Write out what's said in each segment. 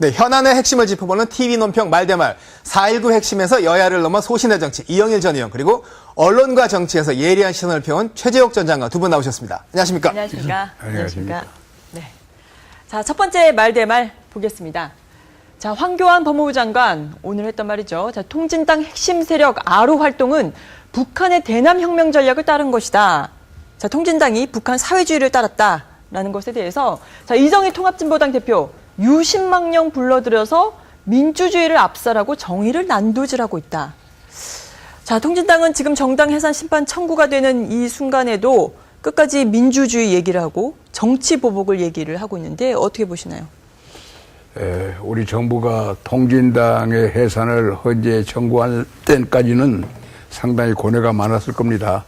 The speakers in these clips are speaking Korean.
네, 현안의 핵심을 짚어보는 TV 논평 말대말 4.19 핵심에서 여야를 넘어 소신의 정치 이영일 전 의원 그리고 언론과 정치에서 예리한 시선을 펴온 최재욱 전 장관 두 분 나오셨습니다. 안녕하십니까? 안녕하십니까? 안녕하십니까? 네. 자, 첫 번째 말대말 보겠습니다. 자, 황교안 법무부 장관 오늘 했던 말이죠. 자, 통진당 핵심 세력 아로 활동은 북한의 대남 혁명 전략을 따른 것이다. 자, 통진당이 북한 사회주의를 따랐다라는 것에 대해서 자, 이정희 통합진보당 대표 유신망령 불러들여서 민주주의를 압살하고 정의를 난도질하고 있다. 자, 통진당은 지금 정당 해산 심판 청구가 되는 이 순간에도 끝까지 민주주의 얘기를 하고 정치 보복을 얘기를 하고 있는데 어떻게 보시나요? 우리 정부가 통진당의 해산을 헌재에 청구할 때까지는 상당히 고뇌가 많았을 겁니다.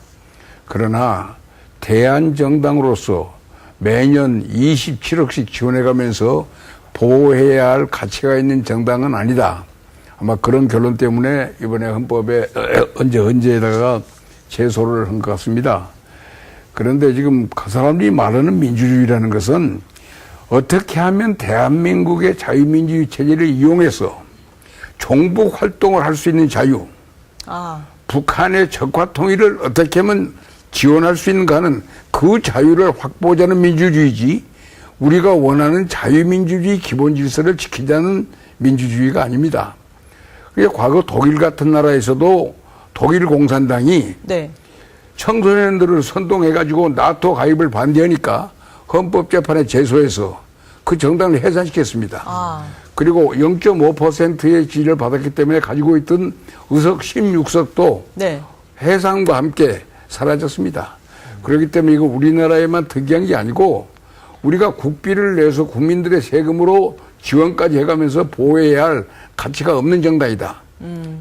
그러나 대한정당으로서 매년 27억씩 지원해가면서 보호해야 할 가치가 있는 정당은 아니다. 아마 그런 결론 때문에 이번에 헌재에다가 제소를 한 것 같습니다. 그런데 지금 그 사람들이 말하는 민주주의라는 것은 어떻게 하면 대한민국의 자유민주주의 체제를 이용해서 종북 활동을 할 수 있는 자유, 북한의 적화 통일을 어떻게 하면 지원할 수 있는가 하는 그 자유를 확보하자는 민주주의지 우리가 원하는 자유민주주의 기본 질서를 지키자는 민주주의가 아닙니다. 과거 독일 같은 나라에서도 독일 공산당이 네. 청소년들을 선동해가지고 나토 가입을 반대하니까 헌법재판에 제소해서 그 정당을 해산시켰습니다. 그리고 0.5%의 지지를 받았기 때문에 가지고 있던 의석 16석도 네. 해산과 함께 사라졌습니다. 그렇기 때문에 이거 우리나라에만 특이한 게 아니고 우리가 국비를 내서 국민들의 세금으로 지원까지 해가면서 보호해야 할 가치가 없는 정당이다.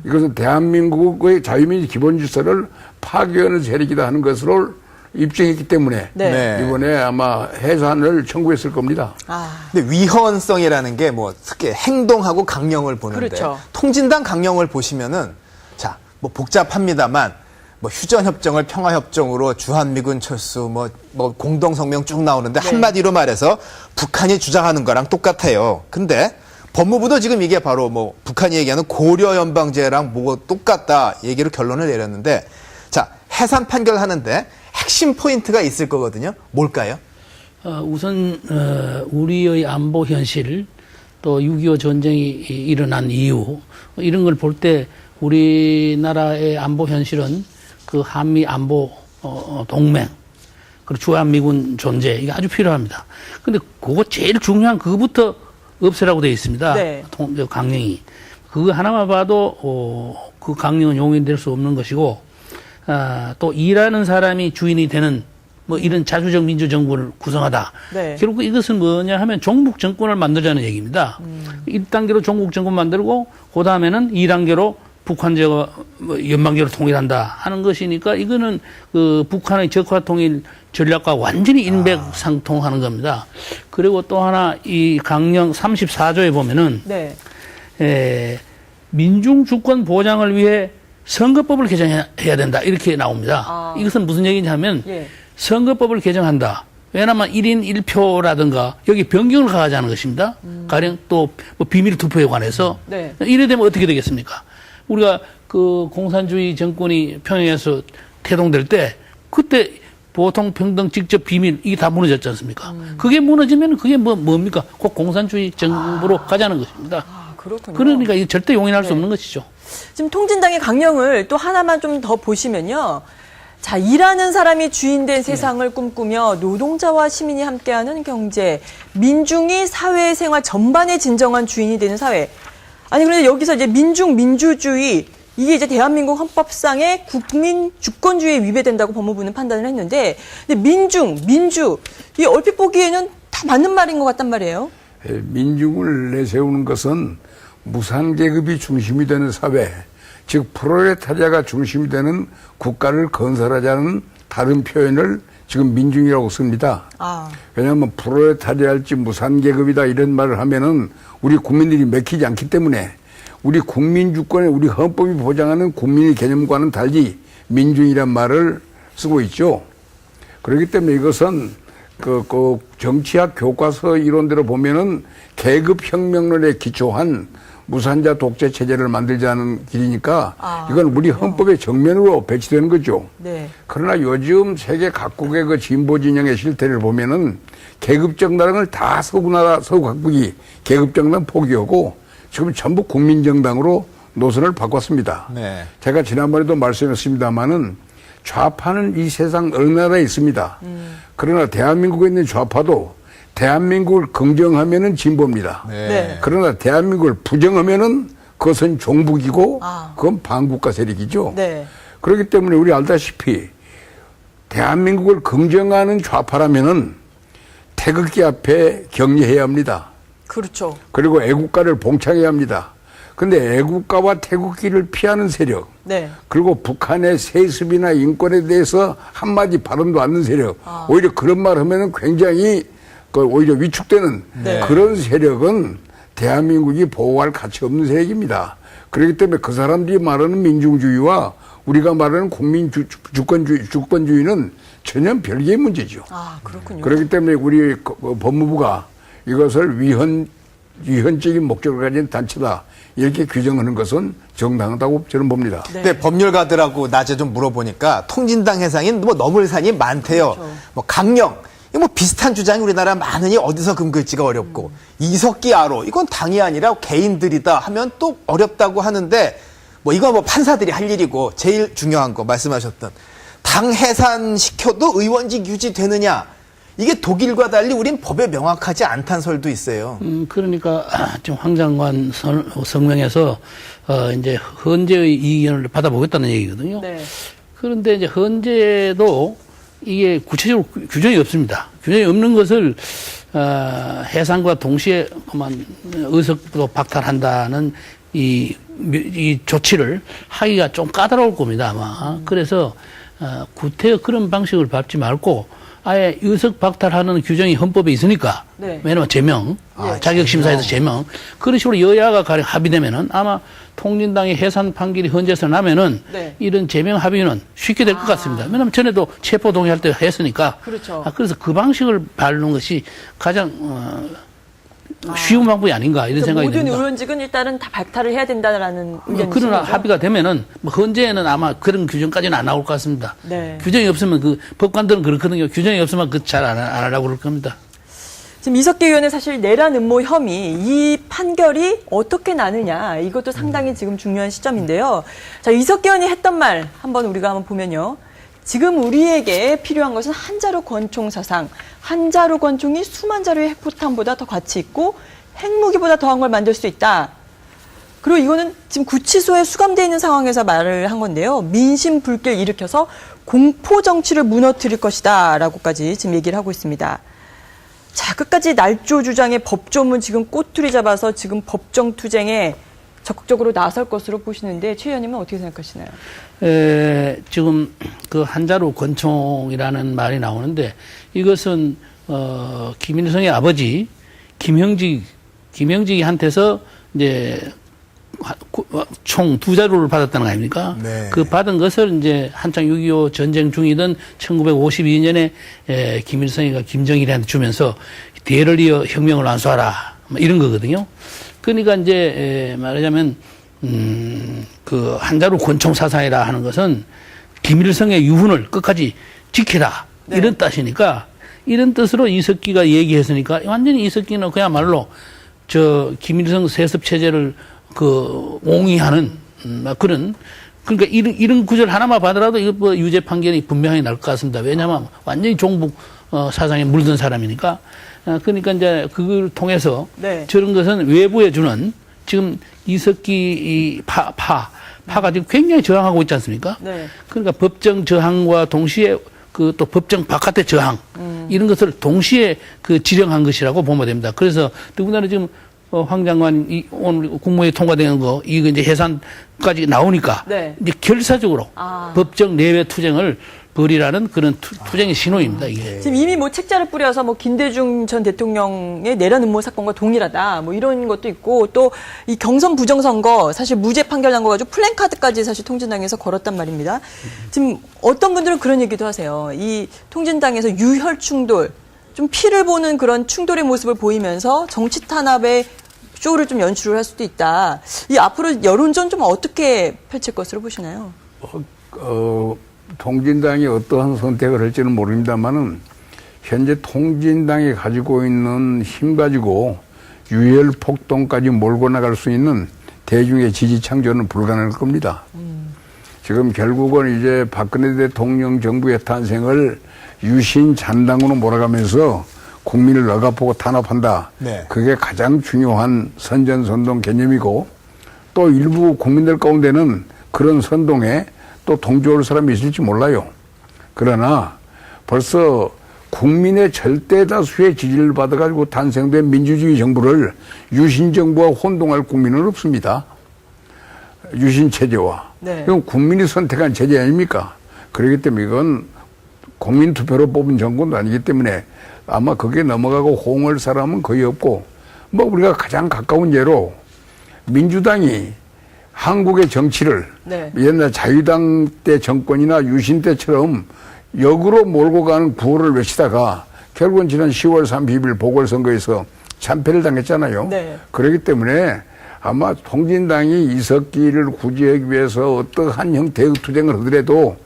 이것은 대한민국의 자유민주 기본 질서를 파괴하는 세력이다 하는 것으로 입증했기 때문에 네. 이번에 아마 해산을 청구했을 겁니다. 근데 위헌성이라는 게 뭐 특히 행동하고 강령을 보는데 그렇죠. 통진당 강령을 보시면은 자, 뭐 복잡합니다만 뭐 휴전협정을 평화협정으로 주한미군 철수 뭐 공동성명 쭉 나오는데 네. 한마디로 말해서 북한이 주장하는 거랑 똑같아요. 근데 법무부도 지금 이게 바로 뭐 북한이 얘기하는 고려연방제랑 뭐 똑같다 얘기로 결론을 내렸는데 자, 해산 판결하는데 핵심 포인트가 있을 거거든요. 뭘까요? 우선 우리의 안보 현실 또 6.25 전쟁이 일어난 이유 이런 걸 볼 때 우리나라의 안보 현실은 그 한미 안보 동맹 그리고 주한미군 존재 이게 아주 필요합니다. 근데 그거 제일 중요한 그거부터 없애라고 되어 있습니다. 네. 강령이 그거 하나만 봐도 그 강령은 용인될 수 없는 것이고 또 일하는 사람이 주인이 되는 뭐 이런 자주적 민주정부를 구성하다. 네. 결국 이것은 뭐냐 하면 종북 정권을 만들자는 얘기입니다. 1단계로 종북 정권 만들고 그 다음에는 2단계로 북한제와 연방제로 통일한다 하는 것이니까 이거는 그 북한의 적화 통일 전략과 완전히 인백상통하는 겁니다. 그리고 또 하나 이 강령 34조에 보면은 네. 민중 주권 보장을 위해 선거법을 개정해야 된다 이렇게 나옵니다. 이것은 무슨 얘기냐 하면 예. 선거법을 개정한다. 왜냐하면 1인 1표라든가 여기 변경을 가하자는 것입니다. 가령 또 뭐 비밀 투표에 관해서 네. 이래 되면 어떻게 되겠습니까? 우리가 그 공산주의 정권이 평양에서 태동될 때 그때 보통 평등 직접 비밀 이게 다 무너졌지 않습니까? 그게 무너지면 그게 뭡니까? 곧 공산주의 정부로 가자는 것입니다. 그렇군요. 그러니까 이게 절대 용인할 수 네. 없는 것이죠. 지금 통진당의 강령을 또 하나만 좀 더 보시면요. 자, 일하는 사람이 주인된 세상을 꿈꾸며 노동자와 시민이 함께하는 경제, 민중이 사회생활 전반의 진정한 주인이 되는 사회. 아니, 그런데 여기서 이제 민주주의, 이게 이제 대한민국 헌법상의 국민 주권주의에 위배된다고 법무부는 판단을 했는데, 근데 민주, 이 얼핏 보기에는 다 맞는 말인 것 같단 말이에요. 민중을 내세우는 것은 무산계급이 중심이 되는 사회, 즉 프롤레타리아가 중심이 되는 국가를 건설하자는 다른 표현을 지금 민중이라고 씁니다. 왜냐하면 프롤레타리아일지 무산계급이다 이런 말을 하면은 우리 국민들이 맥히지 않기 때문에 우리 국민주권에 우리 헌법이 보장하는 국민의 개념과는 달리 민중이란 말을 쓰고 있죠. 그렇기 때문에 이것은 그 정치학 교과서 이론대로 보면은 계급혁명론에 기초한 무산자 독재 체제를 만들자는 길이니까 이건 우리 헌법의 정면으로 배치되는 거죠. 네. 그러나 요즘 세계 각국의 그 진보 진영의 실태를 보면은 계급 정당을 다 서구 각국이 계급 정당 포기하고 지금 전부 국민 정당으로 노선을 바꿨습니다. 네. 제가 지난번에도 말씀했습니다마는 좌파는 이 세상 어느 나라에 있습니다. 그러나 대한민국에 있는 좌파도 대한민국을 긍정하면은 진보입니다. 네. 그러나 대한민국을 부정하면은 그것은 종북이고 그건 반국가 세력이죠. 네. 그렇기 때문에 우리 알다시피 대한민국을 긍정하는 좌파라면은 태극기 앞에 격려해야 합니다. 그렇죠. 그리고 애국가를 봉창해야 합니다. 근데 애국가와 태극기를 피하는 세력, 네. 그리고 북한의 세습이나 인권에 대해서 한마디 발언도 않는 세력, 오히려 그런 말 하면은 굉장히 오히려 위축되는 네. 그런 세력은 대한민국이 보호할 가치 없는 세력입니다. 그렇기 때문에 그 사람들이 말하는 민중주의와 우리가 말하는 국민 주권주의는 전혀 별개의 문제죠. 아, 그렇군요. 그렇기 때문에 우리 법무부가 이것을 위헌적인 목적을 가진 단체다 이렇게 규정하는 것은 정당하다고 저는 봅니다. 네. 근데 법률가들하고 낮에 좀 물어보니까 통진당 해상인 뭐 넘을 산이 많대요. 그렇죠. 뭐 강령, 이거 뭐 비슷한 주장이 우리나라 많으니 어디서 근거일지가 어렵고 이석기 아로 이건 당이 아니라 개인들이다 하면 또 어렵다고 하는데 뭐 이건 뭐 판사들이 할 일이고 제일 중요한 거 말씀하셨던 당 해산시켜도 의원직 유지되느냐 이게 독일과 달리 우린 법에 명확하지 않다는 설도 있어요. 그러니까 지금 황 장관 성명에서 이제 헌재의 이견을 받아보겠다는 얘기거든요. 네. 그런데 이제 헌재도 이게 구체적으로 규정이 없습니다. 규정이 없는 것을 해산과 동시에 그만 의석도 박탈한다는 이 조치를 하기가 좀 까다로울 겁니다 아마. 그래서 구태여 그런 방식을 밟지 말고 아예 의석 박탈하는 규정이 헌법에 있으니까. 네. 왜냐면 제명, 자격심사에서 제명. 그런 식으로 여야가 가령 합의되면은 아마 통진당의 해산 판결이 헌재에서 나면은 네. 이런 제명 합의는 쉽게 될 것 같습니다. 왜냐면 전에도 체포 동의할 때 했으니까. 그렇죠. 그래서 그 방식을 밟는 것이 가장 쉬운 방법이 아닌가 이런 생각이 모든 듭니다. 의원직은 일단은 다 박탈을 해야 된다라는 의견이죠. 그러나 합의가 되면은 뭐 헌재에는 아마 그런 규정까지는 안 나올 것 같습니다. 네. 규정이 없으면 그 법관들은 그렇거든요. 규정이 없으면 그 잘 안 하려고 그럴 겁니다. 지금 이석기 의원의 사실 내란 음모 혐의 이 판결이 어떻게 나느냐 이것도 상당히 지금 중요한 시점인데요. 자, 이석기 의원이 했던 말 한번 우리가 한번 보면요. 지금 우리에게 필요한 것은 한자로 권총 사상. 한자로 권총이 수만 자루의 핵포탄보다 더 가치 있고 핵무기보다 더한 걸 만들 수 있다. 그리고 이거는 지금 구치소에 수감되어 있는 상황에서 말을 한 건데요. 민심 불길 일으켜서 공포 정치를 무너뜨릴 것이다 라고까지 지금 얘기를 하고 있습니다. 자, 끝까지 날조 주장의 법조문 지금 꼬투리 잡아서 지금 법정 투쟁에 적극적으로 나설 것으로 보시는데 최 의원님은 어떻게 생각하시나요? 지금 그 한자로 권총이라는 말이 나오는데 이것은 김일성의 아버지 김형직한테서 이제 총 2자루를 받았다는 거 아닙니까? 네. 그 받은 것을 이제 한창 6.25 전쟁 중이던 1952년에 김일성이가 김정일한테 주면서 대를 이어 혁명을 완수하라 뭐 이런 거거든요. 그러니까 이제 말하자면 그 한자로 권총 사상이라 하는 것은 김일성의 유훈을 끝까지 지키라 이런 뜻이니까 이런 뜻으로 이석기가 얘기했으니까 완전히 이석기는 그야말로 저 김일성 세습 체제를 그 옹이하는 그런 그러니까 이런 구절 하나만 봐더라도 이거 뭐 유죄 판결이 분명히 날 것 같습니다. 왜냐하면 완전히 종북 사상에 물든 사람이니까. 그러니까 이제 그걸 통해서 네. 저런 것은 외부에 주는 지금 이석기 파가 지금 굉장히 저항하고 있지 않습니까? 네. 그러니까 법정 저항과 동시에 그 또 법정 바깥의 저항 이런 것을 동시에 그 지령한 것이라고 보면 됩니다. 그래서 더군다나 지금 황 장관이 오늘 국무회의 통과된 거 이거 이제 해산까지 나오니까 네. 이제 결사적으로 법정 내외 투쟁을 벌이라는 그런 투쟁의 신호입니다. 이게. 지금 이미 뭐 책자를 뿌려서 뭐 김대중 전 대통령의 내란 음모 사건과 동일하다 뭐 이런 것도 있고 또 이 경선 부정선거 사실 무죄 판결 난 거 가지고 플랜카드까지 사실 통진당에서 걸었단 말입니다. 지금 어떤 분들은 그런 얘기도 하세요. 이 통진당에서 유혈 충돌 좀 피를 보는 그런 충돌의 모습을 보이면서 정치 탄압의 쇼를 좀 연출을 할 수도 있다. 이 앞으로 여론전 좀 어떻게 펼칠 것으로 보시나요? 통진당이 어떠한 선택을 할지는 모릅니다만은 현재 통진당이 가지고 있는 힘 가지고 유혈 폭동까지 몰고 나갈 수 있는 대중의 지지 창조는 불가능할 겁니다. 지금 결국은 이제 박근혜 대통령 정부의 탄생을 유신 잔당으로 몰아가면서 국민을 억압하고 탄압한다. 네. 그게 가장 중요한 선전선동 개념이고 또 일부 국민들 가운데는 그런 선동에 또 동조할 사람이 있을지 몰라요. 그러나 벌써 국민의 절대 다수의 지지를 받아가지고 탄생된 민주주의 정부를 유신 정부와 혼동할 국민은 없습니다. 유신 체제와. 네. 이건 국민이 선택한 체제 아닙니까? 그렇기 때문에 이건 국민 투표로 뽑은 정권도 아니기 때문에 아마 거기에 넘어가고 호응할 사람은 거의 없고, 뭐 우리가 가장 가까운 예로 민주당이 한국의 정치를 네. 옛날 자유당 때 정권이나 유신 때처럼 역으로 몰고 가는 구호를 외치다가 결국은 지난 10월 30일 보궐선거에서 참패를 당했잖아요. 네. 그렇기 때문에 아마 통진당이 이석기를 구제하기 위해서 어떠한 형태의 투쟁을 하더라도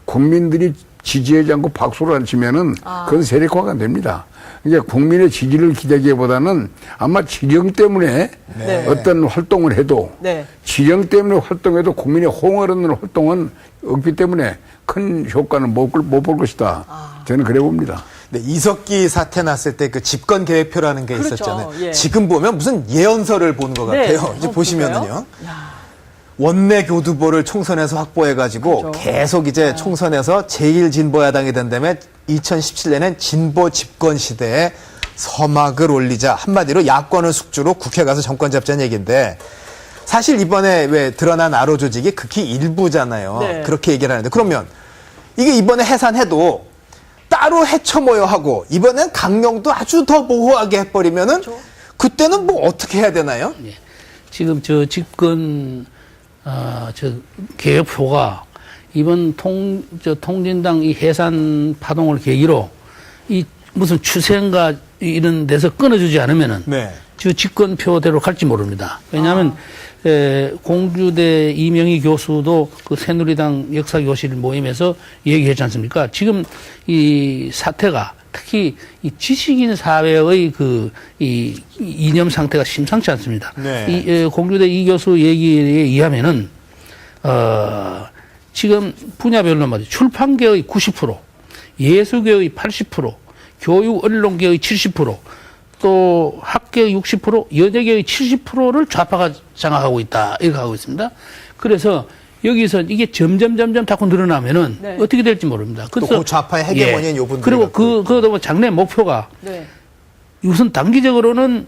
국민들이 지지하지 않고 박수를 안 치면은 그건 세력화가 안 됩니다. 그러니까 국민의 지지를 기대기보다는 아마 지령 때문에 네. 어떤 활동을 해도 네. 지령 때문에 활동해도 국민의 호응을 얻는 활동은 없기 때문에 큰 효과는 못 볼 것이다. 저는 그래 봅니다. 네, 이석기 사태 났을 때 그 집권 계획표라는 게 그렇죠. 있었잖아요. 예. 지금 보면 무슨 예언서를 보는 것 네, 같아요. 이제 한번 보시면은요. 볼까요? 원내 교두보를 총선에서 확보해가지고 그렇죠. 계속 이제 총선에서 제1진보야당이 된 다음에 2017년엔 진보 집권 시대에 서막을 올리자. 한마디로 야권을 숙주로 국회 가서 정권 잡자는 얘기인데 사실 이번에 왜 드러난 아로 조직이 극히 일부잖아요. 네. 그렇게 얘기를 하는데 그러면 이게 이번에 해산해도 따로 해쳐모여 하고 이번엔 강령도 아주 더 모호하게 해버리면은 그때는 뭐 어떻게 해야 되나요? 예. 지금 저 집권 저 개혁표가 이번 통진당 이 해산 파동을 계기로 이 무슨 추세인가 이런 데서 끊어주지 않으면은 네. 저 집권표대로 갈지 모릅니다. 왜냐하면 공주대 이명희 교수도 그 새누리당 역사교실 모임에서 얘기했지 않습니까? 지금 이 사태가 특히 이 지식인 사회의 이 이념 상태가 심상치 않습니다. 네. 이 공주대 이 교수 얘기에 의하면은 지금 분야별로 말이죠. 출판계의 90%, 예술계의 80%, 교육 언론계의 70%, 또 학계의 60%, 연예계의 70%를 좌파가 장악하고 있다. 이렇게 하고 있습니다. 그래서 여기서 이게 점점 자꾸 늘어나면은 네. 어떻게 될지 모릅니다. 그래서 그 좌파의 헤게모니인 요 분들이 그리고 갖고 그것도 뭐 장래 목표가 네. 우선 단기적으로는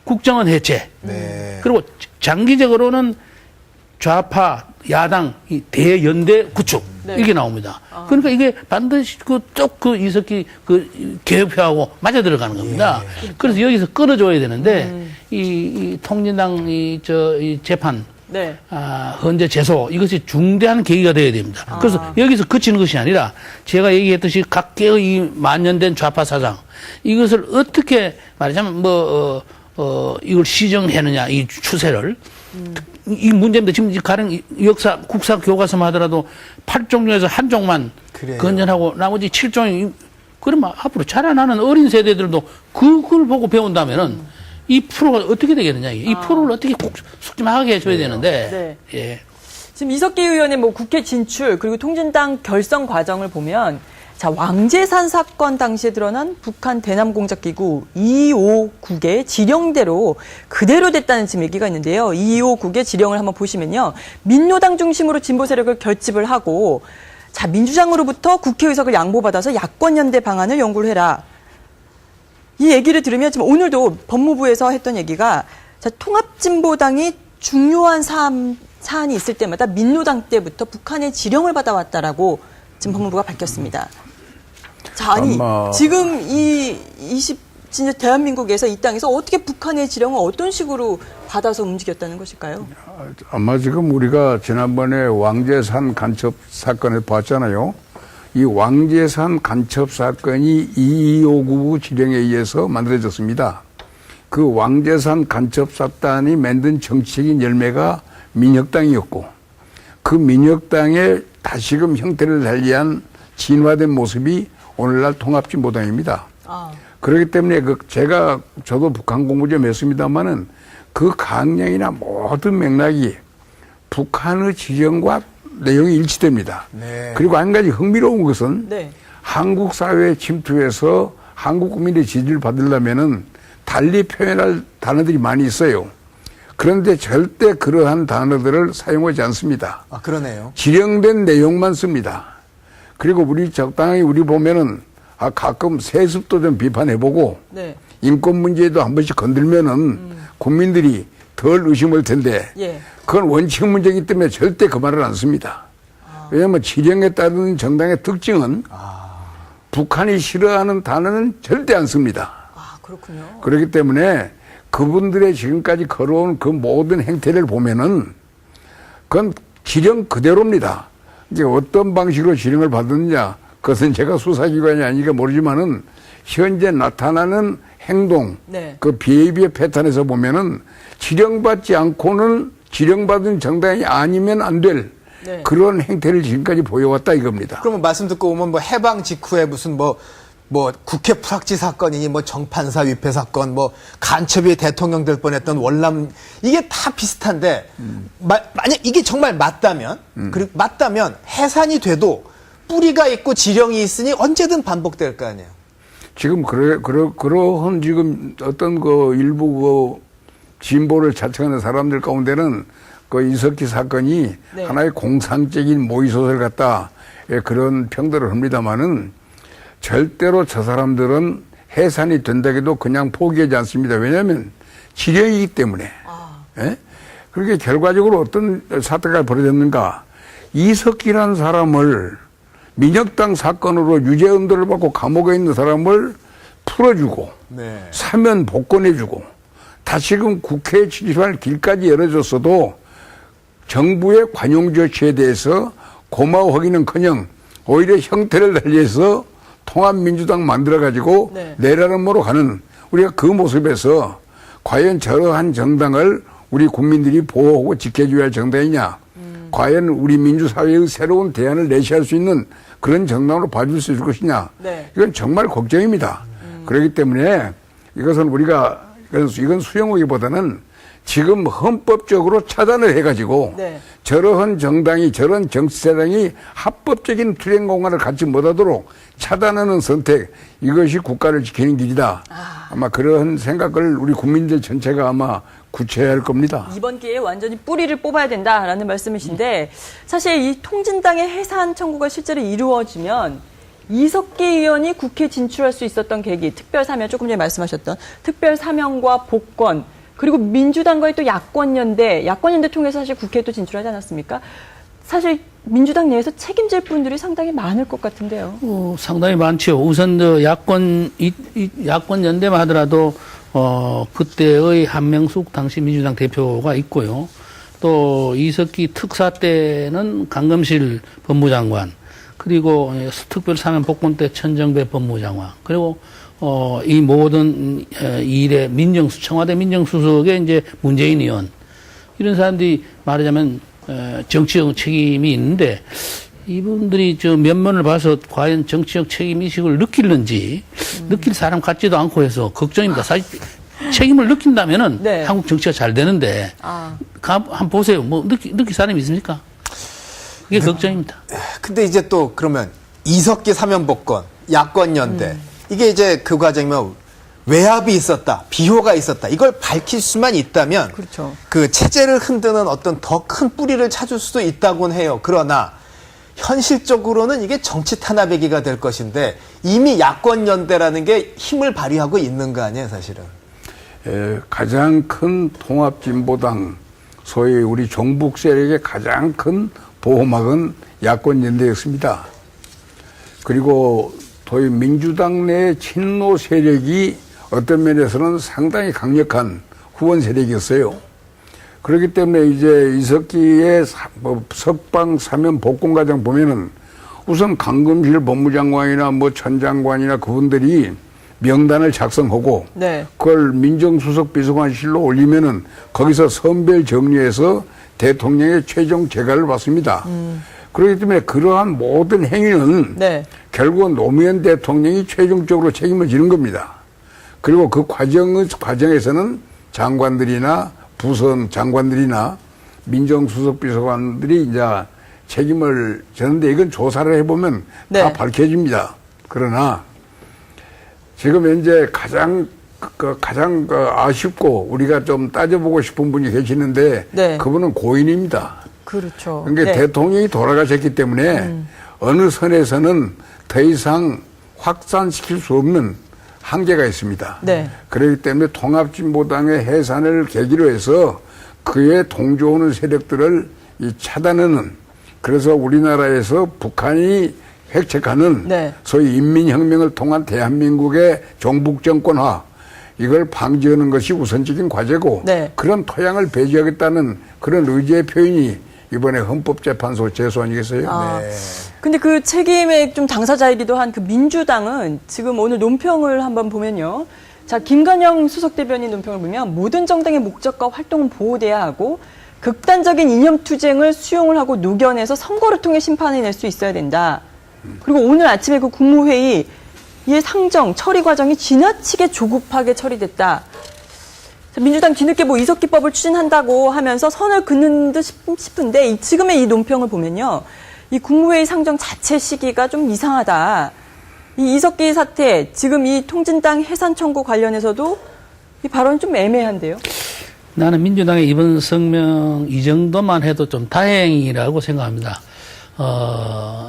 국정원 해체. 네. 그리고 장기적으로는 좌파 야당 이 대연대 구축 네. 이게 나옵니다. 그러니까 이게 반드시 그 이석기 개혁표하고 맞아 들어가는 겁니다. 그래서 여기서 끊어줘야 되는데 이 통진당 이 재판 네. 헌재 제소 이것이 중대한 계기가 되어야 됩니다. 그래서 여기서 그치는 것이 아니라 제가 얘기했듯이 각계의 만년된 좌파 사상 이것을 어떻게 말하자면 이걸 시정해느냐 이 추세를 이 문제입니다. 지금 가령 역사 국사 교과서만 하더라도 8종류에서 한 종만 그래요. 건전하고 나머지 7종이 그러면 앞으로 자라나는 어린 세대들도 그걸 보고 배운다면은 이 프로가 어떻게 되겠느냐. 이 프로를 어떻게 꼭 숙지하게 해줘야 되는데. 네. 예. 지금 이석기 의원의 뭐 국회 진출 그리고 통진당 결성 과정을 보면 자 왕재산 사건 당시에 드러난 북한 대남 공작 기구 259개 지령대로 그대로 됐다는 지금 얘기가 있는데요. 259개 지령을 한번 보시면요. 민노당 중심으로 진보 세력을 결집을 하고 자 민주당으로부터 국회의석을 양보받아서 야권 연대 방안을 연구를 해라. 이 얘기를 들으면 지금 오늘도 법무부에서 했던 얘기가 자 통합진보당이 중요한 사안이 있을 때마다 민노당 때부터 북한의 지령을 받아왔다라고 지금 법무부가 밝혔습니다. 자, 아니 지금 진짜 대한민국에서 이 땅에서 어떻게 북한의 지령을 어떤 식으로 받아서 움직였다는 것일까요? 아마 지금 우리가 지난번에 왕재산 간첩 사건을 봤잖아요. 이 왕재산 간첩 사건이 2259 지령에 의해서 만들어졌습니다. 그 왕재산 간첩 사단이 만든 정치적인 열매가 민혁당이었고 그 민혁당의 다시금 형태를 달리한 진화된 모습이 오늘날 통합진보당입니다. 그렇기 때문에 저도 북한 공부 좀 했습니다만은 그 강령이나 모든 맥락이 북한의 지령과 내용이 일치됩니다. 네. 그리고 한 가지 흥미로운 것은 네. 한국 사회에 침투해서 한국 국민의 지지를 받으려면은 달리 표현할 단어들이 많이 있어요. 그런데 절대 그러한 단어들을 사용하지 않습니다. 아, 그러네요. 지령된 내용만 씁니다. 그리고 우리 적당히 우리 보면은 가끔 세습도 좀 비판해보고 네. 인권 문제도 한 번씩 건들면은 국민들이 덜 의심할 텐데 예. 그건 원칙 문제이기 때문에 절대 그 말을 안 씁니다. 왜냐하면 지령에 따르는 정당의 특징은 북한이 싫어하는 단어는 절대 안 씁니다. 아, 그렇군요. 그렇기 때문에 그분들의 지금까지 걸어온 그 모든 행태를 보면은 그건 지령 그대로입니다. 이제 어떤 방식으로 지령을 받았느냐 그것은 제가 수사기관이 아니니까 모르지만은 현재 나타나는 행동 네. 그 비해비의 패턴에서 보면은 지령받지 않고는 지령받은 정당이 아니면 안 될 네. 그런 행태를 지금까지 보여왔다 이겁니다. 그러면 말씀 듣고 보면 뭐 해방 직후에 무슨 뭐 국회 프락지 사건이니 뭐 정판사 위패 사건 뭐 간첩이 대통령 될 뻔했던 월남 이게 다 비슷한데 만약 이게 정말 맞다면 그리고 맞다면 해산이 돼도 뿌리가 있고 지령이 있으니 언제든 반복될 거 아니에요. 지금 그러한 지금 어떤 그 일부 그 진보를 자청하는 사람들 가운데는 그 이석기 사건이 네. 하나의 공상적인 모의소설 같다 그런 평들을 합니다만은 절대로 저 사람들은 해산이 된다고도 그냥 포기하지 않습니다. 왜냐하면 지령이기 때문에. 예? 그렇게 결과적으로 어떤 사태가 벌어졌는가. 이석기라는 사람을 민혁당 사건으로 유죄 엄도를 받고 감옥에 있는 사람을 풀어주고 네. 사면 복권해주고 다시금 국회에 진출할 길까지 열어줬어도 정부의 관용 조치에 대해서 고마워하기는커녕 오히려 형태를 달리해서 통합민주당 만들어가지고 네. 내라는모로 가는 우리가 그 모습에서 과연 저러한 정당을 우리 국민들이 보호하고 지켜줘야 할 정당이냐 과연 우리 민주사회의 새로운 대안을 내시할 수 있는 그런 정당으로 봐줄 수 있을 것이냐 네. 이건 정말 걱정입니다. 그렇기 때문에 이것은 이건 수용하기보다는 지금 헌법적으로 차단을 해가지고 네. 저러한 정당이 저런 정치세당이 합법적인 투쟁 공간을 갖지 못하도록 차단하는 선택 이것이 국가를 지키는 길이다. 아마 그런 생각을 우리 국민들 전체가 아마 구체해야 할 겁니다. 이번 기회에 완전히 뿌리를 뽑아야 된다라는 말씀이신데 사실 이 통진당의 해산 청구가 실제로 이루어지면 이석기 의원이 국회에 진출할 수 있었던 계기, 특별사면 조금 전에 말씀하셨던 특별사면과 복권 그리고 민주당과의 또 야권연대 통해서 사실 국회에 또 진출하지 않았습니까? 사실 민주당 내에서 책임질 분들이 상당히 많을 것 같은데요. 상당히 많죠. 우선 야권 연대만 하더라도 그때의 한명숙 당시 민주당 대표가 있고요. 또 이석기 특사 때는 강금실 법무장관, 그리고 특별사면 복권 때 천정배 법무장관, 그리고 이 모든 일의 청와대 민정수석의 이제 문재인 의원 이런 사람들이 말하자면 정치적 책임이 있는데 이분들이 저 면면을 봐서 과연 정치적 책임의식을 느끼는지 느낄 사람 같지도 않고 해서 걱정입니다. 사실 책임을 느낀다면은 네. 한국 정치가 잘 되는데 한번 보세요. 뭐 느낄 사람이 있습니까? 그게 걱정입니다. 근데 이제 또 그러면 이석기 사면복권, 야권연대 이게 이제 그 과정이면 외압이 있었다, 비호가 있었다 이걸 밝힐 수만 있다면 그렇죠. 그 체제를 흔드는 어떤 더 큰 뿌리를 찾을 수도 있다곤 해요. 그러나 현실적으로는 이게 정치 탄압의 기가 될 것인데 이미 야권연대라는 게 힘을 발휘하고 있는 거 아니에요, 사실은. 가장 큰 통합진보당 소위 우리 종북 세력의 가장 큰 보호막은 야권연대였습니다. 그리고 도의 민주당 내 친노 세력이 어떤 면에서는 상당히 강력한 후원 세력이었어요. 그렇기 때문에 이제 이석기의 석방 사면 복권 과정 보면은 우선 강금실 법무장관이나 뭐 전 장관이나 그분들이 명단을 작성하고 네. 그걸 민정수석 비서관실로 올리면은 거기서 선별 정리해서 대통령의 최종 재가를 받습니다. 그렇기 때문에 그러한 모든 행위는 네. 결국은 노무현 대통령이 최종적으로 책임을 지는 겁니다. 그리고 그 과정에서는 장관들이나 부선 장관들이나 민정수석 비서관들이 이제 책임을 지는데 이건 조사를 해보면 네. 다 밝혀집니다. 그러나 지금 현재 가장 아쉽고 우리가 좀 따져보고 싶은 분이 계시는데 네. 그분은 고인입니다. 그렇죠. 그러니까 네. 대통령이 돌아가셨기 때문에 어느 선에서는 더 이상 확산시킬 수 없는 한계가 있습니다. 네. 그렇기 때문에 통합진보당의 해산을 계기로 해서 그에 동조하는 세력들을 차단하는, 그래서 우리나라에서 북한이 획책하는 네. 소위 인민혁명을 통한 대한민국의 종북정권화, 이걸 방지하는 것이 우선적인 과제고 네. 그런 토양을 배제하겠다는 그런 의지의 표현이 이번에 헌법재판소 제소 아니겠어요? 아, 네. 근데 그 책임의 좀 당사자이기도 한 그 민주당은 지금 오늘 논평을 한번 보면요. 자, 김관영 수석 대변인 논평을 보면 모든 정당의 목적과 활동은 보호돼야 하고 극단적인 이념 투쟁을 수용을 하고 녹여내서 선거를 통해 심판해낼 수 있어야 된다. 그리고 오늘 아침에 그 국무회의 이의 상정, 처리 과정이 지나치게 조급하게 처리됐다. 민주당 뒤늦게 뭐 이석기법을 추진한다고 하면서 선을 긋는 듯 싶은데 지금의 이 논평을 보면요. 이 국무회의 상정 자체 시기가 좀 이상하다. 이 이석기 사태, 지금 이 통진당 해산 청구 관련해서도 이 발언이 좀 애매한데요. 나는 민주당의 이번 성명 이 정도만 해도 좀 다행이라고 생각합니다.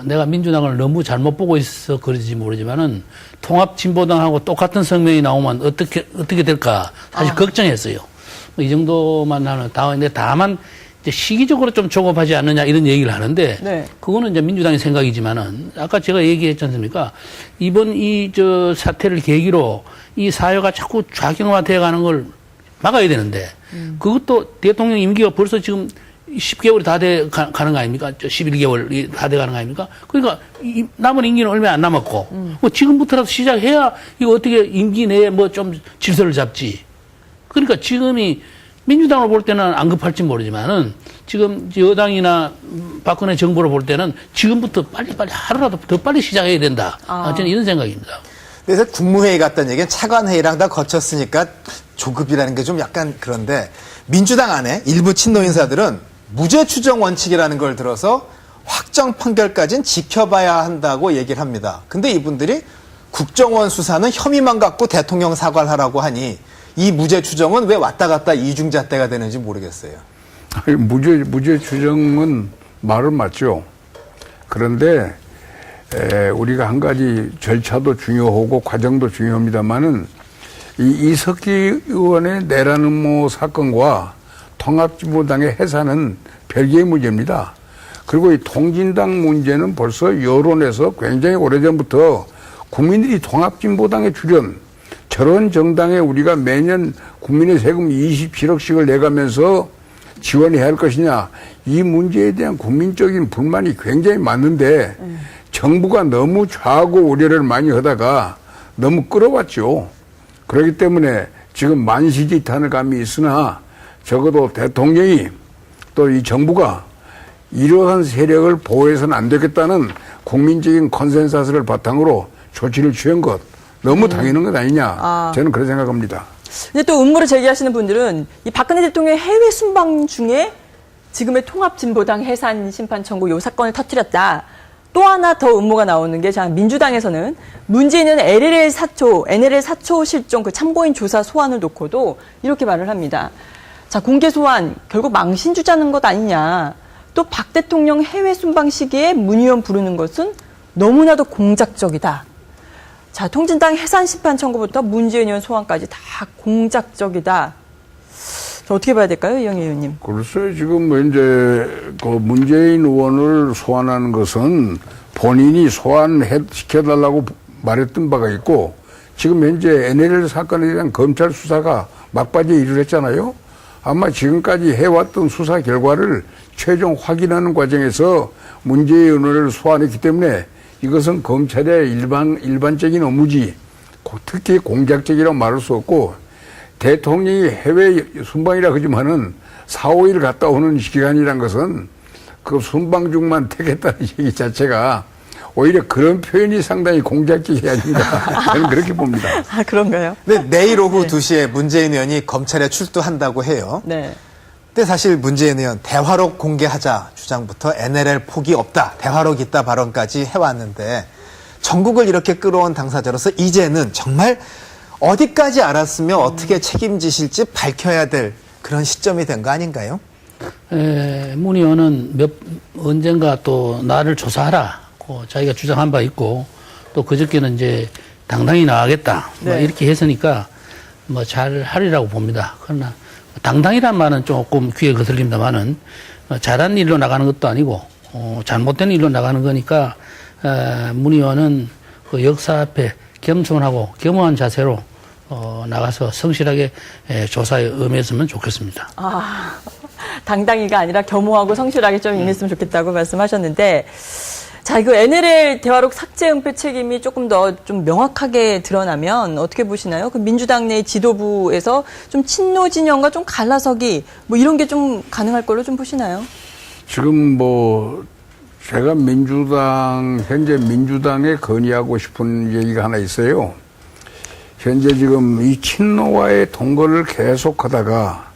내가 민주당을 너무 잘못 보고 있어 그런지 모르지만은 통합진보당하고 똑같은 성명이 나오면 어떻게 될까 사실 걱정했어요. 이 정도만 하는 다음에 다만 이제 시기적으로 좀 조급하지 않느냐 이런 얘기를 하는데 네. 그거는 이제 민주당의 생각이지만은 아까 제가 얘기했지 않습니까? 이번 이 사태를 계기로 이 사회가 자꾸 좌경화되어 가는 걸 막아야 되는데 그것도 대통령 임기가 벌써 지금 10개월이 다 돼 가는 거 아닙니까? 11개월이 다 돼 가는 거 아닙니까? 그러니까 남은 임기는 얼마 안 남았고 뭐 지금부터라도 시작해야 이거 어떻게 임기 내에 뭐 좀 질서를 잡지. 그러니까 지금이 민주당을 볼 때는 안 급할지 모르지만은 지금 여당이나 박근혜 정부를 볼 때는 지금부터 빨리빨리 하루라도 더 빨리 시작해야 된다. 저는 이런 생각입니다. 그래서 국무회의 갔다는 얘기는 차관회의랑 다 거쳤으니까 조급이라는 게 좀 약간 그런데 민주당 안에 일부 친노 인사들은 무죄 추정 원칙이라는 걸 들어서 확정 판결까지는 지켜봐야 한다고 얘기를 합니다. 근데 이분들이 국정원 수사는 혐의만 갖고 대통령 사과를 하라고 하니 이 무죄 추정은 왜 왔다 갔다 이중잣대가 되는지 모르겠어요. 무죄 추정은 말은 맞죠. 그런데 우리가 한 가지 절차도 중요하고 과정도 중요합니다만은 이 이석기 의원의 내란 음모 사건과 통합진보당의 해산은 별개의 문제입니다. 그리고 이 통진당 문제는 벌써 여론에서 굉장히 오래전부터 국민들이 통합진보당에 출연, 저런 정당에 우리가 매년 국민의 세금 27억씩을 내가면서 지원해야 할 것이냐, 이 문제에 대한 국민적인 불만이 굉장히 많은데 정부가 너무 좌고 우려를 많이 하다가 너무 끌어왔죠. 그렇기 때문에 지금 만시지탄을 감이 있으나 적어도 대통령이 또 이 정부가 이러한 세력을 보호해서는 안 되겠다는 국민적인 컨센서스를 바탕으로 조치를 취한 것 너무 당연한 것 아니냐. 저는 그렇게 생각합니다. 근데 또 음모를 제기하시는 분들은 이 박근혜 대통령의 해외 순방 중에 지금의 통합진보당 해산 심판 청구 요 사건을 터뜨렸다. 또 하나 더 음모가 나오는 게, 자, 민주당에서는 문재인은 NLL 사초 실종 그 참고인 조사 소환을 놓고도 이렇게 말을 합니다. 자, 공개 소환 결국 망신 주자는 것 아니냐. 또 박 대통령 해외 순방 시기에 문 의원 부르는 것은 너무나도 공작적이다. 자, 통진당 해산 심판 청구부터 문재인 의원 소환까지 다 공작적이다. 자, 어떻게 봐야 될까요, 이영애 의원님? 글쎄, 지금 이제 그 문재인 의원을 소환하는 것은 본인이 소환시켜달라고 말했던 바가 있고, 지금 현재 NLL 사건에 대한 검찰 수사가 막바지에 이르렀잖아요. 아마 지금까지 해왔던 수사 결과를 최종 확인하는 과정에서 문제의 은원을 소환했기 때문에 이것은 검찰의 일반적인 업무지, 특히 공작적이라고 말할 수 없고, 대통령이 해외 순방이라 하지만은 4, 5일 갔다 오는 기간이란 것은 그 순방 중만 택했다는 얘기 자체가 오히려 그런 표현이 상당히 공작적이 아닌가 저는 그렇게 봅니다. 아, 그런가요? 근데 내일 오후 2시에 문재인 의원이 검찰에 출두한다고 해요. 네. 근데 사실 문재인 의원 대화록 공개하자 주장부터 NLL 폭이 없다, 대화록 있다 발언까지 해왔는데 전국을 이렇게 끌어온 당사자로서 이제는 정말 어디까지 알았으면 어떻게 책임지실지 밝혀야 될 그런 시점이 된 거 아닌가요? 문 의원은 언젠가 또 나를 조사하라. 자기가 주장한 바 있고, 또 그저께는 이제 당당히 나가겠다. 네. 뭐 이렇게 했으니까 뭐 잘 하리라고 봅니다. 그러나 당당이란 말은 조금 귀에 거슬립니다만은 잘한 일로 나가는 것도 아니고, 잘못된 일로 나가는 거니까, 문 의원은 그 역사 앞에 겸손하고 겸허한 자세로 나가서 성실하게 조사에 임했으면 좋겠습니다. 아, 당당히가 아니라 겸허하고 성실하게 좀 임했으면 좋겠다고 말씀하셨는데, 자, 이거 NLL 대화록 삭제 은폐 책임이 조금 더 좀 명확하게 드러나면 어떻게 보시나요? 그 민주당 내 지도부에서 좀 친노 진영과 좀 갈라서기 뭐 이런 게 좀 가능할 걸로 좀 보시나요? 지금 뭐 제가 현재 민주당에 건의하고 싶은 얘기가 하나 있어요. 현재 지금 이 친노와의 동거를 계속하다가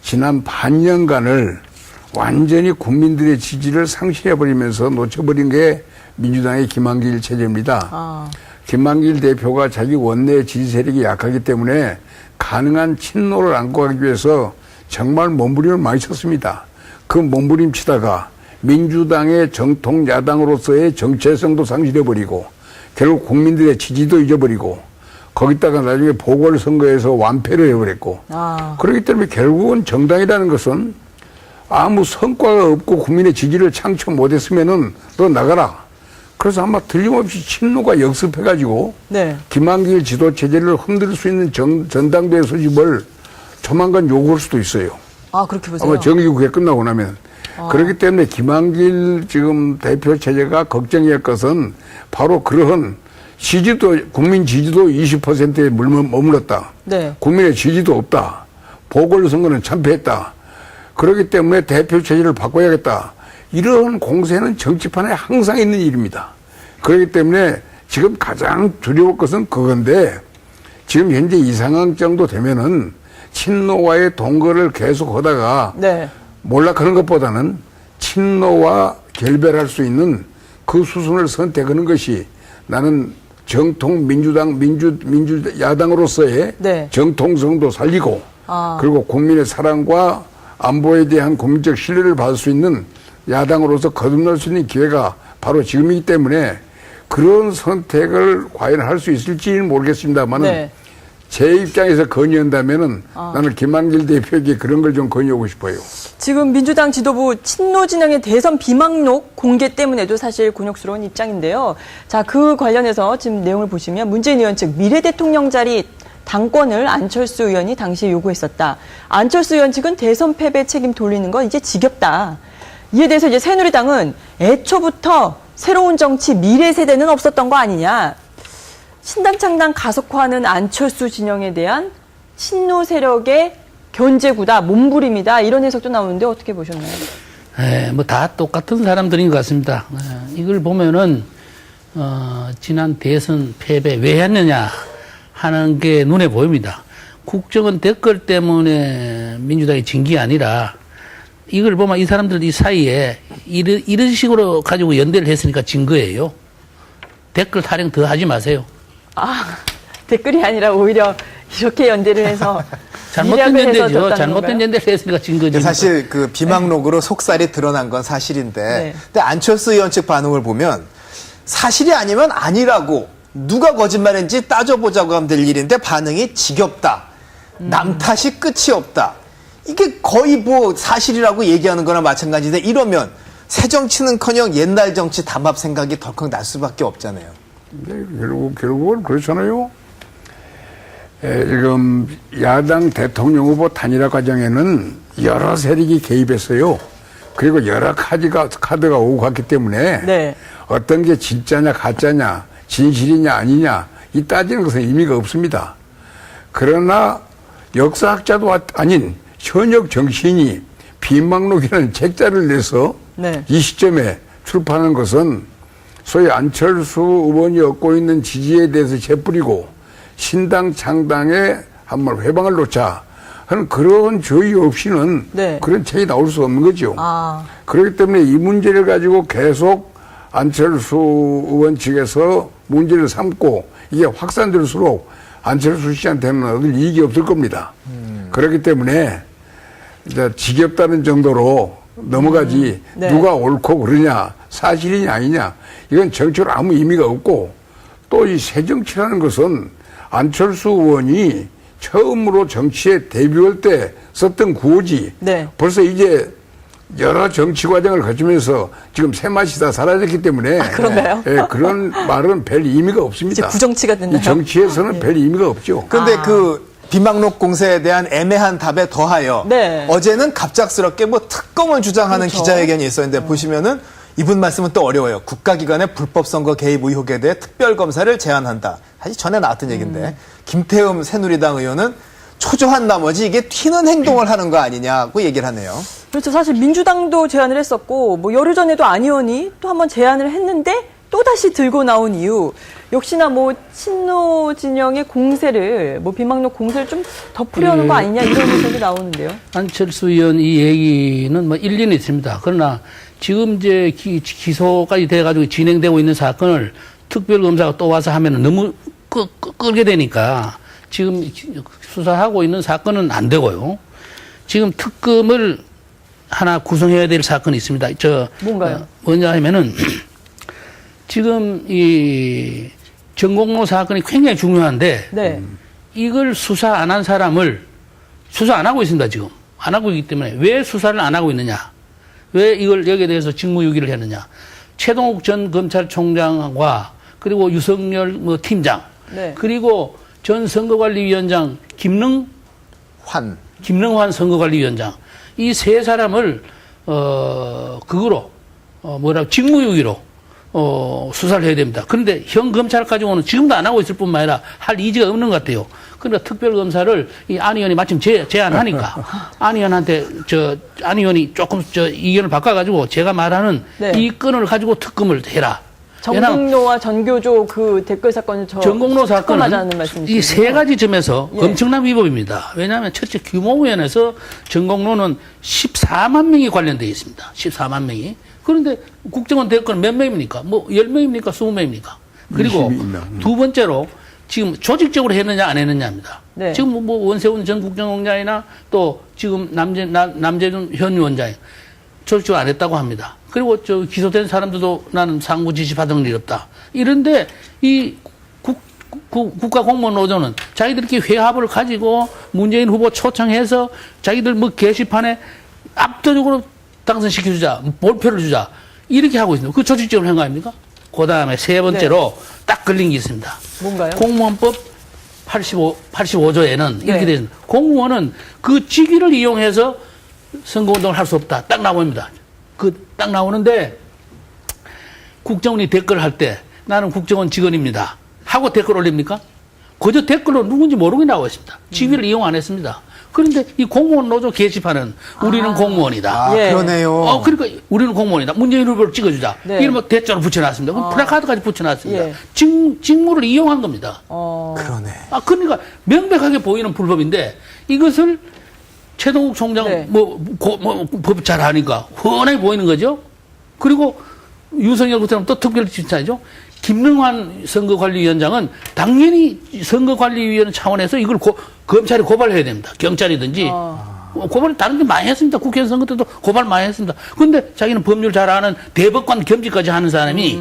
지난 반년간을 완전히 국민들의 지지를 상실해버리면서 놓쳐버린 게 민주당의 김한길 체제입니다. 김한길 대표가 자기 원내 지지 세력이 약하기 때문에 가능한 친노를 안고 가기 위해서 정말 몸부림을 많이 쳤습니다. 그 몸부림치다가 민주당의 정통 야당으로서의 정체성도 상실해버리고 결국 국민들의 지지도 잊어버리고 거기다가 나중에 보궐선거에서 완패를 해버렸고 그렇기 때문에 결국은 정당이라는 것은 아무 성과가 없고 국민의 지지를 창출 못했으면은 너 나가라. 그래서 아마 틀림없이 친노가 역습해가지고 네. 김한길 지도체제를 흔들 수 있는 전당대회 소집을 조만간 요구할 수도 있어요. 아, 그렇게 보세요. 아마 정기국회 끝나고 나면. 그렇기 때문에 김한길 지금 대표 체제가 걱정할 것은 바로 그러한 국민 지지도 20%에 머물렀다. 네. 국민의 지지도 없다. 보궐선거는 참패했다. 그렇기 때문에 대표 체제를 바꿔야겠다. 이런 공세는 정치판에 항상 있는 일입니다. 그렇기 때문에 지금 가장 두려울 것은 그건데 지금 현재 이 상황 정도 되면은 친노와의 동거를 계속 하다가 네. 몰락하는 것보다는 친노와 결별할 수 있는 그 수순을 선택하는 것이 나는 정통 야당으로서의 네. 정통성도 살리고 그리고 국민의 사랑과 안보에 대한 국민적 신뢰를 받을 수 있는 야당으로서 거듭날 수 있는 기회가 바로 지금이기 때문에 그런 선택을 과연 할 수 있을지는 모르겠습니다만은 네. 제 입장에서 건의한다면은 나는 김한길 대표에게 그런 걸 좀 건의하고 싶어요. 지금 민주당 지도부 친노 진영의 대선 비망록 공개 때문에도 사실 곤욕스러운 입장인데요. 자, 그 관련해서 지금 내용을 보시면 문재인 의원 측 미래 대통령 자리 당권을 안철수 의원이 당시에 요구했었다. 안철수 의원 측은 대선 패배 책임 돌리는 건 이제 지겹다. 이에 대해서 이제 새누리당은 애초부터 새로운 정치 미래 세대는 없었던 거 아니냐. 신당 창당 가속화하는 안철수 진영에 대한 친노 세력의 견제구다, 몸부림이다 이런 해석도 나오는데 어떻게 보셨나요? 뭐 다 똑같은 사람들인 것 같습니다. 이걸 보면은 지난 대선 패배 왜 했느냐 하는 게 눈에 보입니다. 국정원 댓글 때문에 민주당이 진 게 아니라 이걸 보면 이 사람들 이 사이에 이런 식으로 가지고 연대를 했으니까 진 거예요. 댓글 타령 더 하지 마세요. 아, 댓글이 아니라 오히려 이렇게 연대를 해서 잘못된 미략을 해서 연대죠. 졌다는 잘못된 건가요? 연대를 했으니까 진 거죠. 사실 그 비망록으로 속살이 드러난 건 사실인데, 네. 근데 안철수 의원 측 반응을 보면 사실이 아니면 아니라고 누가 거짓말인지 따져보자고 하면 될 일인데 반응이 지겹다. 남 탓이 끝이 없다. 이게 거의 뭐 사실이라고 얘기하는 거나 마찬가지인데 이러면 새 정치는커녕 옛날 정치 담합 생각이 덜컥 날 수밖에 없잖아요. 네, 결국은 그렇잖아요. 지금 야당 대통령 후보 단일화 과정에는 여러 세력이 개입했어요. 그리고 여러 카드가 오고 갔기 때문에 네. 어떤 게 진짜냐 가짜냐 진실이냐 아니냐 이 따지는 것은 의미가 없습니다. 그러나 역사학자도 아닌 현역 정치인이 비망록이라는 책자를 내서 네. 이 시점에 출판한 것은 소위 안철수 의원이 얻고 있는 지지에 대해서 재뿌리고 신당 창당에 한번 회방을 놓자 하는 그런 저의 없이는 네. 그런 책이 나올 수 없는 거죠. 아. 그렇기 때문에 이 문제를 가지고 계속 안철수 의원 측에서 문제를 삼고 이게 확산될수록 안철수 씨한테는 얻을 이익이 없을 겁니다. 그렇기 때문에 이제 지겹다는 정도로 넘어가지 네. 누가 옳고 그러냐 사실이냐 아니냐 이건 정치로 아무 의미가 없고 또 이 새정치라는 것은 안철수 의원이 처음으로 정치에 데뷔할 때 썼던 구호지 네. 벌써 이제 여러 정치 과정을 거치면서 지금 새맛이 다 사라졌기 때문에 그런가요? 예, 그런 말은 별 의미가 없습니다. 이제 부정치가 됐나요? 이 정치에서는 별 의미가 없죠. 그런데 그 비망록 공세에 대한 애매한 답에 더하여 네. 어제는 갑작스럽게 뭐 특검을 주장하는 그렇죠. 기자회견이 있었는데 보시면은 이분 말씀은 또 어려워요. 국가기관의 불법선거 개입 의혹에 대해 특별검사를 제안한다. 사실 전에 나왔던 얘기인데 김태흠 새누리당 의원은 초조한 나머지 이게 튀는 행동을 하는 거 아니냐고 얘기를 하네요. 그렇죠. 사실 민주당도 제안을 했었고 뭐 열흘 전에도 안 의원이 또 한번 제안을 했는데 또 다시 들고 나온 이유 역시나 뭐 친노 진영의 공세를 뭐 비망록 공세를 좀 덮으려는 거 아니냐 이런 의견이 나오는데요. 안철수 의원 이 얘기는 뭐 일리는 있습니다. 그러나 지금 이제 기소까지 돼가지고 진행되고 있는 사건을 특별검사가 또 와서 하면은 너무 끌게 되니까 지금 수사하고 있는 사건은 안 되고요. 지금 특검을 하나 구성해야 될 사건이 있습니다. 뭔가요? 뭐냐 하면은 지금 이 전공로 사건이 굉장히 중요한데 네. 이걸 수사 안 한 사람을 수사 안 하고 있습니다. 지금 안 하고 있기 때문에 왜 수사를 안 하고 있느냐? 왜 이걸 여기에 대해서 직무유기를 했느냐? 최동욱 전 검찰총장과 그리고 유석열 뭐 팀장 네. 그리고 전 선거관리위원장 김능환 선거관리위원장 이 세 사람을 직무유기로 수사를 해야 됩니다. 그런데 현 검찰 가지고는 지금도 안 하고 있을 뿐만 아니라 할 의지가 없는 것 같아요. 그러니까 특별검사를 이 안 의원이 마침 제안하니까 안 의원한테 안 의원이 조금 의견을 바꿔가지고 제가 말하는 네. 이 건을 가지고 특검을 해라. 정국로와 전교조 그 댓글 사건을 전공로 사건은 이 세 가지 점에서 예. 엄청난 위법입니다. 왜냐하면 첫째 규모 면에서 전공로는 14만 명이 관련되어 있습니다. 14만 명이. 그런데 국정원 대권 몇 명입니까? 뭐 10명입니까? 20명입니까? 그리고 20이 있나? 두 번째로 지금 조직적으로 했느냐 안 했느냐입니다. 네. 지금 뭐 원세훈 전 국정원장이나 또 지금 남재준 현 위원장이 조직적으로 안 했다고 합니다. 그리고 기소된 사람들도 나는 상부 지시 받은 일 없다. 이런데 이 국가공무원 노조는 자기들끼리 회합을 가지고 문재인 후보 초청해서 자기들 뭐 게시판에 압도적으로 당선시켜주자, 몰표를 주자 이렇게 하고 있습니다. 그 조직적으로 한 거 아닙니까? 그 다음에 세 번째로 딱 걸린 게 있습니다. 뭔가요? 공무원법 85조에는 이렇게 네. 되어 있습니다. 공무원은 그 직위를 이용해서 선거운동을 할 수 없다. 딱 나옵니다. 딱 나오는데 국정원이 댓글을 할 때 나는 국정원 직원입니다. 하고 댓글 올립니까? 그저 댓글로 누군지 모르게 나와 있습니다. 직위를 이용 안 했습니다. 그런데 이 공무원 노조 게시판은 우리는 공무원이다. 아, 예. 그러네요. 그러니까 우리는 공무원이다. 문재인 후보를 찍어주자. 네. 이런 뭐 대자로 붙여놨습니다. 플래카드까지 붙여놨습니다. 예. 직무를 이용한 겁니다. 그러네. 그러니까 명백하게 보이는 불법인데 이것을 최동욱 총장 네. 법 잘하니까 훤하게 보이는 거죠. 그리고 윤석열 부처럼 또 특별 진짜죠. 김능환 선거관리위원장은 당연히 선거관리위원 차원에서 이걸 검찰이 고발해야 됩니다. 경찰이든지. 고발을 다른 데 많이 했습니다. 국회의원 선거 때도 고발 많이 했습니다. 그런데 자기는 법률 잘 아는 대법관 겸직까지 하는 사람이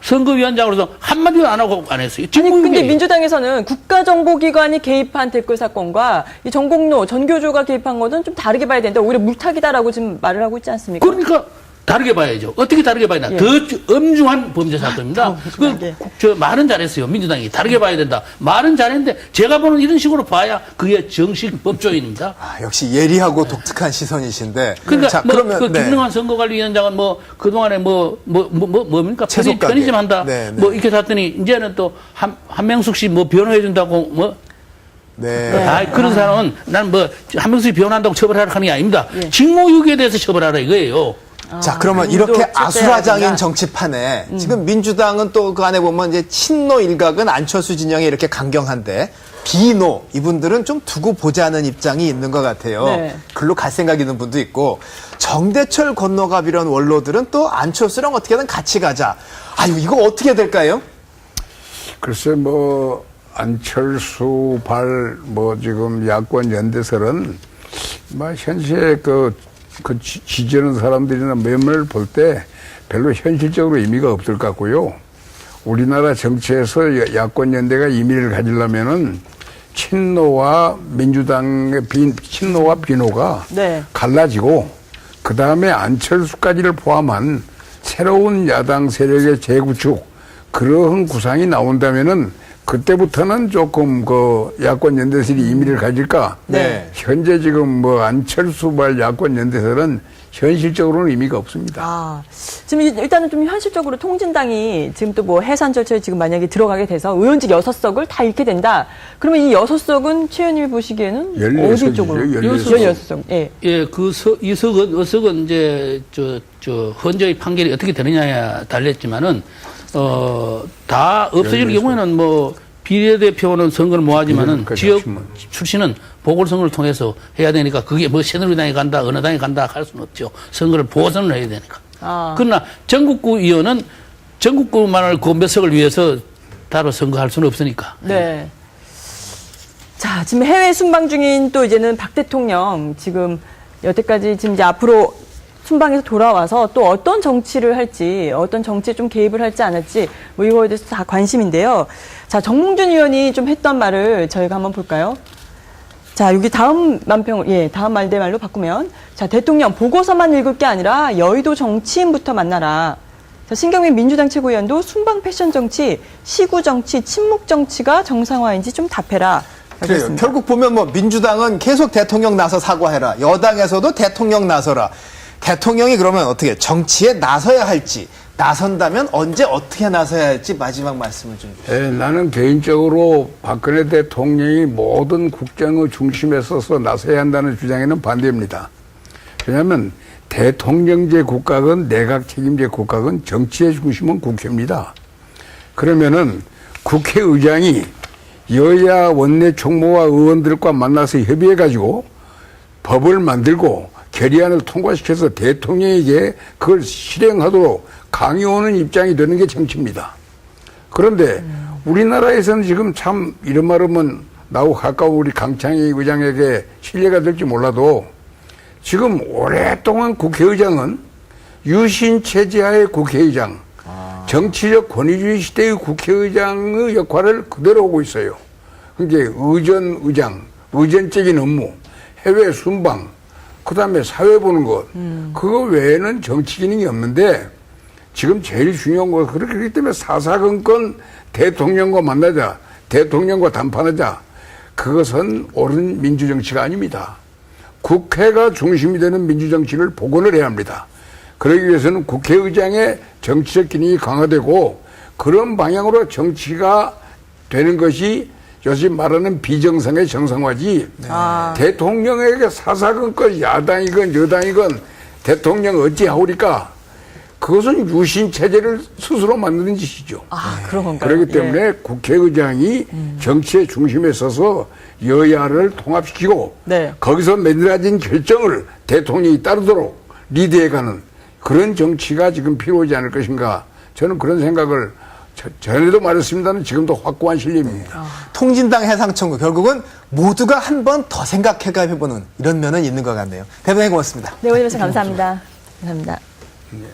선거위원장으로서 한마디도 안 하고 안 했어요. 아니 근데 민주당에서는 국가정보기관이 개입한 댓글 사건과 이 전공로, 전교조가 개입한 것은 좀 다르게 봐야 된다. 오히려 물타기다라고 지금 말을 하고 있지 않습니까? 그러니까 다르게 봐야죠. 어떻게 다르게 봐야 되나? 예. 더 엄중한 범죄 사건입니다. 엄중하게. 저 말은 잘했어요. 민주당이 다르게 봐야 된다. 말은 잘했는데 제가 보는 이런 식으로 봐야 그게 정식 법조인입니다. 아, 역시 예리하고 독특한 시선이신데. 그러니까 자, 뭐 그러면 그 김능환 선거관리위원장은 뭐 그동안에 뭡니까 채소 가게. 편의점 한다. 네, 네. 뭐 이렇게 샀더니 이제는 또 한명숙 씨 뭐 변호해 준다고 뭐 네. 아, 그런 사람은 난 뭐 한명숙이 변호한다고 처벌하라 하는 게 아닙니다. 예. 직무유기에 대해서 처벌하라 이거예요. 자, 그러면 그림도 이렇게 칠해야 아수라장인 된다. 정치판에 지금 민주당은 또 그 안에 보면 이제 친노 일각은 안철수 진영이 이렇게 강경한데 비노 이분들은 좀 두고 보자는 입장이 있는 것 같아요. 네. 글로 갈 생각 있는 분도 있고 정대철 건너갑 이런 원로들은 또 안철수랑 어떻게든 같이 가자. 아유, 이거 어떻게 될까요? 글쎄 뭐 안철수 발 뭐 지금 야권 연대설은 뭐 현실에 지지하는 사람들이나 면면을 볼 때 별로 현실적으로 의미가 없을 것 같고요. 우리나라 정치에서 야권 연대가 의미를 가지려면은 친노와 민주당의 친노와 비노가 네. 갈라지고 그 다음에 안철수까지를 포함한 새로운 야당 세력의 재구축 그러한 구상이 나온다면은 그때부터는 조금 그 야권 연대설이 의미를 가질까? 네. 현재 지금 뭐 안철수발 야권 연대설은 현실적으로는 의미가 없습니다. 아, 지금 일단은 좀 현실적으로 통진당이 지금 또 뭐 해산 절차에 지금 만약에 들어가게 돼서 의원직 6석을 다 잃게 된다. 그러면 이 6석은 최 의원님이 보시기에는 16석이죠, 어디 쪽으로? 16석. 16석. 예. 예, 이 석은 이제 헌재의 판결이 어떻게 되느냐에 달렸지만은 다 없어질 16석. 경우에는 뭐 비례대표는 선거를 뭐 하지만은 비례대표까지 지역 합치면. 출신은 보궐선거를 통해서 해야 되니까 그게 뭐 새누리당에 간다 어느 당에 간다 할 수는 없죠. 선거를 보선을 해야 되니까. 아. 그러나 전국구 의원은 전국구만을 그 몇 석을 위해서 따로 선거할 수는 없으니까. 네. 자, 지금 해외 순방 중인 또 이제는 박 대통령 지금 여태까지 지금 이제 앞으로 순방에서 돌아와서 또 어떤 정치를 할지, 어떤 정치에 좀 개입을 할지 안 할지, 뭐 이거에 대해서 다 관심인데요. 자, 정몽준 의원이 좀 했던 말을 저희가 한번 볼까요? 자, 여기 다음 말대말로 바꾸면, 자, 대통령 보고서만 읽을 게 아니라 여의도 정치인부터 만나라. 자, 신경민 민주당 최고위원도 순방 패션 정치, 시구 정치, 침묵 정치가 정상화인지 좀 답해라. 그래요. 했습니다. 결국 보면 뭐 민주당은 계속 대통령 나서 사과해라. 여당에서도 대통령 나서라. 대통령이 그러면 어떻게 정치에 나서야 할지, 나선다면 언제 어떻게 나서야 할지 마지막 말씀을 좀 주세요. 나는 개인적으로 박근혜 대통령이 모든 국정의 중심에 서서 나서야 한다는 주장에는 반대입니다. 왜냐하면 대통령제 국가건 내각 책임제 국가건 정치의 중심은 국회입니다. 그러면은 국회의장이 여야 원내 총무와 의원들과 만나서 협의해가지고 법을 만들고 결의안을 통과시켜서 대통령에게 그걸 실행하도록 강요하는 입장이 되는 게 정치입니다. 그런데 우리나라에서는 지금 참 이런 말하면 나하고 가까운 우리 강창희 의장에게 신뢰가 될지 몰라도 지금 오랫동안 국회의장은 유신체제하의 국회의장, 정치적 권위주의 시대의 국회의장의 역할을 그대로 하고 있어요. 그게 의전, 의전적인 업무, 해외 순방, 그 다음에 사회 보는 것, 그거 외에는 정치 기능이 없는데 지금 제일 중요한 거 그렇기 때문에 사사건건 대통령과 만나자, 대통령과 담판하자, 그것은 옳은 민주정치가 아닙니다. 국회가 중심이 되는 민주정치를 복원을 해야 합니다. 그러기 위해서는 국회의장의 정치적 기능이 강화되고 그런 방향으로 정치가 되는 것이 요즘 말하는 비정상의 정상화지. 대통령에게 사사건건 야당이건 여당이건 대통령 어찌하오리까? 그것은 유신체제를 스스로 만드는 짓이죠. 아, 그런 건가요? 그렇기 때문에 예. 국회의장이 정치의 중심에 서서 여야를 통합시키고 네. 거기서 만들어진 결정을 대통령이 따르도록 리드해가는 그런 정치가 지금 필요하지 않을 것인가. 저는 그런 생각을 전에도 말했습니다는 지금도 확고한 신념입니다. 통진당 해상 청구 결국은 모두가 한 번 더 생각해보는 이런 면은 있는 것 같네요. 대단히 고맙습니다. 네, 오늘 말씀 감사합니다. 감사합니다. 네.